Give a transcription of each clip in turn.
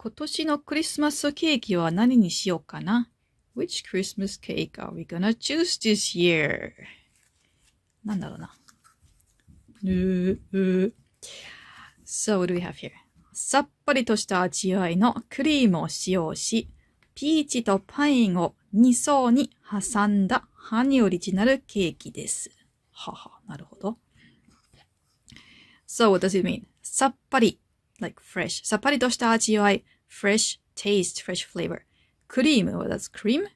今年のクリスマスケーキは何にしようかな ?Which Christmas cake are we gonna choose this year? なんだろうな。So, what do we have here? さっぱりとした味わいのクリームを使用し、ピーチとパインを2層に挟んだハニーオリジナルケーキです。はは、なるほど。So, what does it mean? さっぱり like fresh. さっぱりとした味わい fresh taste, fresh flavor. クリーム well, that's cream.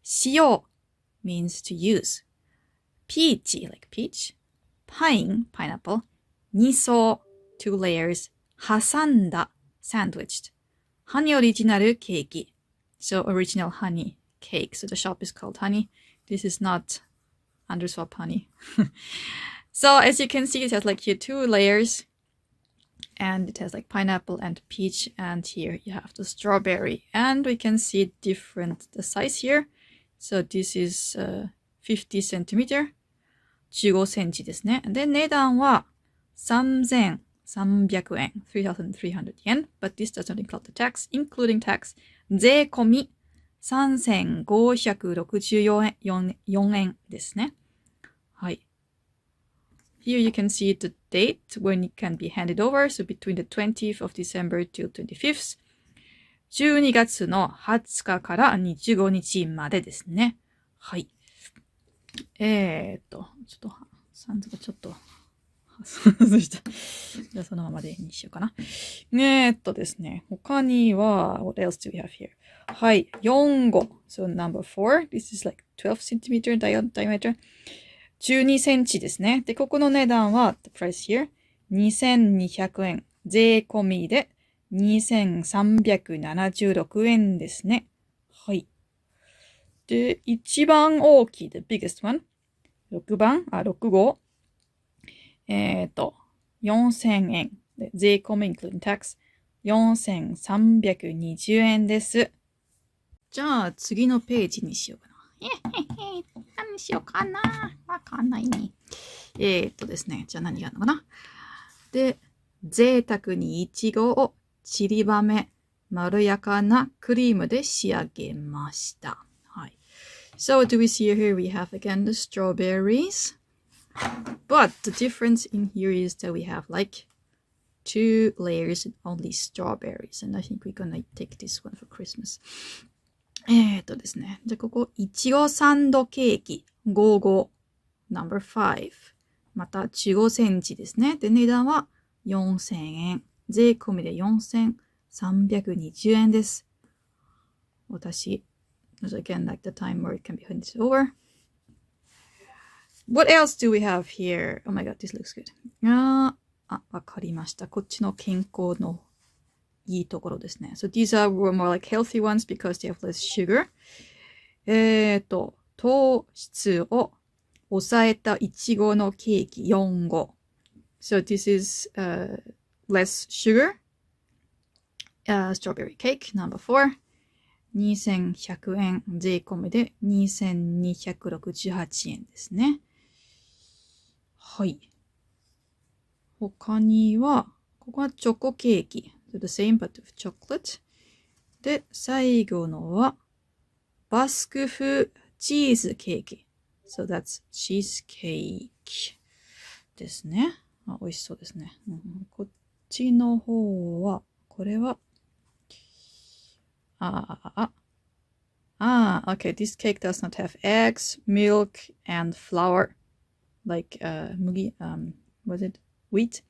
使用 means to use. ピーチ like peach. パイン pineapple. 2層 two layers. 挟んだ sandwiched. ハニーオリジナルケーキ So original honey cake. So the shop is called Honey. This is not underswap honey. So as you can see, it has like here 2 layers. And it has like pineapple and peach. And here you have the strawberry. And we can see different the size here. So this is 50 centimeter. 15センチですね。で、値段は3300円。3,300 yen. But this does not include the tax, including tax. 税込み3564円ですね。はい。Here you can see the date when it can be handed over. So between the 20th of December till 25th. 12月の20日から25日までですね。はい。ちょっと、サンズがちょっと、外した。じゃあそのままでにしようかな。ですね。他には、what else do we have here? はい。4号。So number 4. This is like 12 centimeter diameter. 12センチですね。で、ここの値段は、the price here, 2200円。税込みで2376円ですね。はい。で、一番大きい、the biggest one. 6号。4000円。で、税込み including tax. 4320円です。じゃあ、次のページにしようかな。何しようかなわかんないね。ですね。じゃあ何があるのかなで、贅沢にイチゴを散りばめ、まろやかなクリームで仕上げました。はい。So, what do we see here? We have again the strawberries. But the difference in here is that we have like 2 layers only strawberries. And I think we're gonna take this one for Christmas. ですね。じゃあ、ここ、いちごサンドケーキ、55、number 5。また、15センチですね。で、値段は4000円。税込みで4320円です。私、again, like the time where it can be handed over. What else do we have here? Oh my god, this looks good. わかりました。こっちの健康のいいところですね。So these are more like healthy ones because they have less sugar. 糖質を抑えたいちごのケーキ4号。So this is less sugar. Strawberry cake number 4. 2100円。税込みで2268円ですね。はい。他には、ここはチョコケーキ。So the same but with chocolate. で、最後のは、バスク風チーズケーキ。So that's cheesecake ですね。美味しそうですね。こっちの方は、これは、okay, this cake does not have eggs, milk, and flour. Like, was it wheat?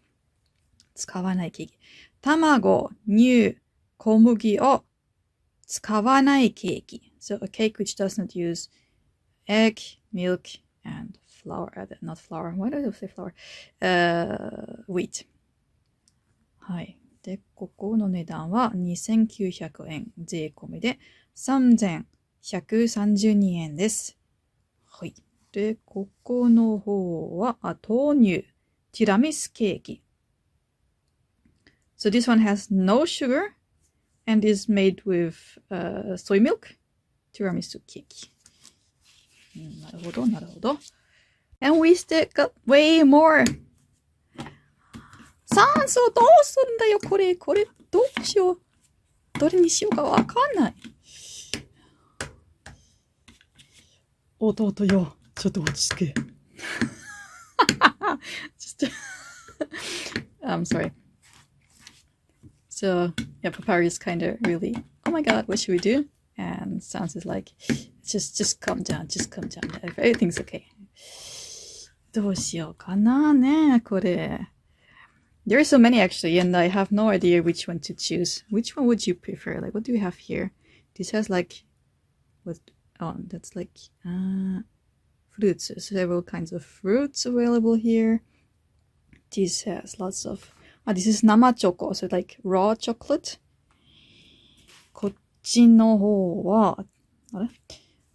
使わないケーキ。卵、乳、小麦を使わないケーキ。So a cake which does not use egg, milk, and flour. Not flour. Why do I say flour? Wheat. はい。で、ここの値段は2900円。税込みで3132円です。はい。で、ここの方は、豆乳、ティラミスケーキ。So this one has no sugar and is made with soy milk. Tiramisu cake. なるほど、なるほど。And we still got way more. 酸素どうすんだよ、これどうしよう。どれにしようかわかんない。弟よ、ちょっと落ち着け。I'm sorry. So, yeah, Papyrus kind of really, oh my god, what should we do? And Sans is like, just calm down, just calm down. Everything's okay. どうしようかなね、これ。There are so many actually, and I have no idea which one to choose. Which one would you prefer? Like, what do we have here? This has like, what? Oh, that's like fruits. Several kinds of fruits available here. This has lots of. This is nama choco, so like raw chocolate. こっちの方は、あれ？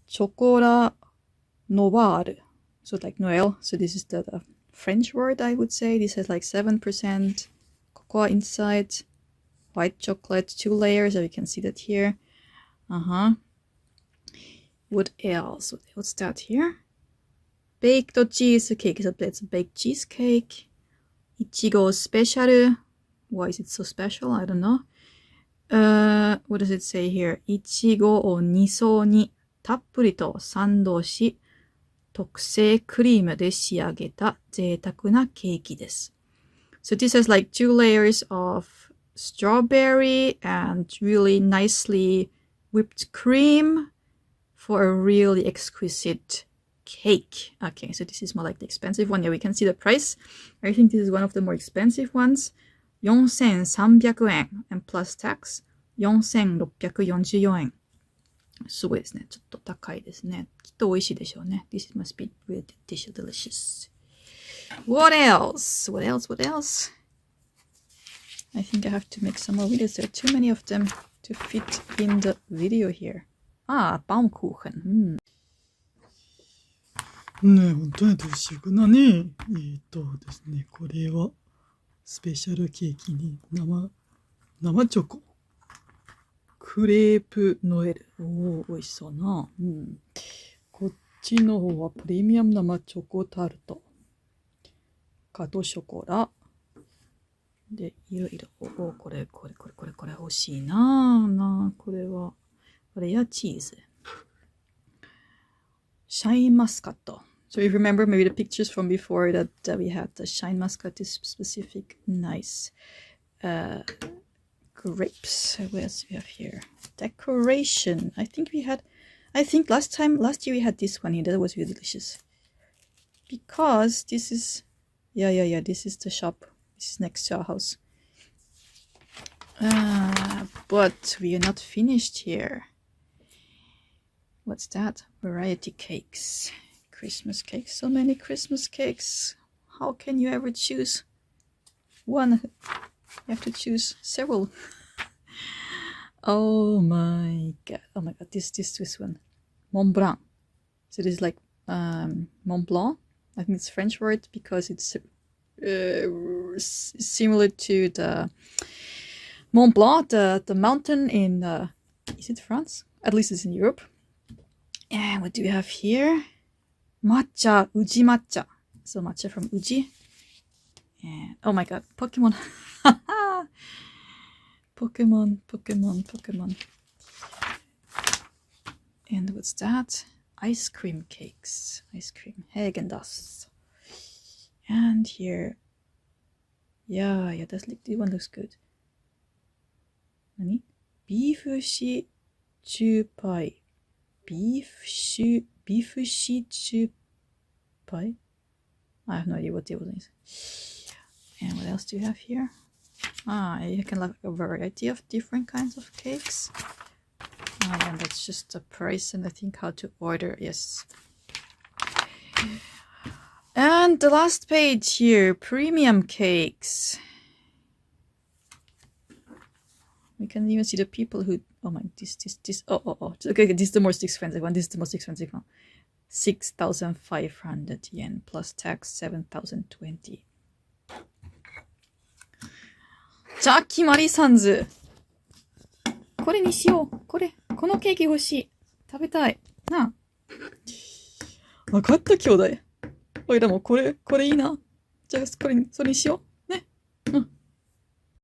チョコラノワール. So like Noel. So this is the French word, I would say. This has like 7% cocoa inside, white chocolate, 2 layers, so you can see that here. What else? What's that here? Baked cheesecake. So that's baked cheesecake. Ichigo special. Why is it so special? I don't know. What does it say here? いちごを2層にたっぷりとサンドし、特製クリームで仕上げた贅沢なケーキです。So this has like 2 layers of strawberry and really nicely whipped cream for a really exquisite cake. Okay, so this is more like the expensive one. Yeah, we can see the price. I think this is one of the more expensive ones. 4,300円 and plus tax 4,644円。すごいですね。ちょっと高いですね。きっと美味しいでしょうね。This must be really delicious. What else? What else? What else? I think I have to make some more videos. There are too many of them to fit in the video here. Baumkuchen. ねえ、本当にどうしようかなね。ですね、これはスペシャルケーキに生チョコ。クレープノエル。おー、美味しそうな。こっちの方はプレミアム生チョコタルト。ガトショコラ。で、いろいろ。これ欲しいな。これは。これやチーズ。シャインマスカット。So if you remember maybe the pictures from before that we had the shine muscat, this specific nice grapes. What else do we have here? Decoration. I think last year we had this one here. That was really delicious. Because this is, this is the shop. This is next to our house. But we are not finished here. What's that? Variety cakes. Christmas cakes. So many Christmas cakes. How can you ever choose one? You have to choose several. Oh my god. This one. Mont Blanc. So this is like Mont Blanc. I think it's French word because it's similar to the Mont Blanc, the mountain in is it France? At least it's in Europe. And what do we have here? Matcha, Uji matcha. So matcha from Uji. And oh my god, Pokemon. Pokemon. And what's that? Ice cream cakes. Ice cream. Häagen-Dazs. And here. Yeah, this one looks good. Nani? Beef sichu pie. Beef sichu pie? I have no idea what the other is. And what else do you have here? You can have a variety of different kinds of cakes. And that's just the price and I think how to order. Yes. And the last page here, premium cakes. We can even see the people who, oh my, this, okay, this is the most expensive one. This is the most expensive one. 6,500 yen plus tax 7,020. じゃあ、決まりサンズ。これにしよう。このケーキ欲しい。食べたい。なあ。わかった、兄弟。おいらもこれいいな。じゃあ、それにしよう。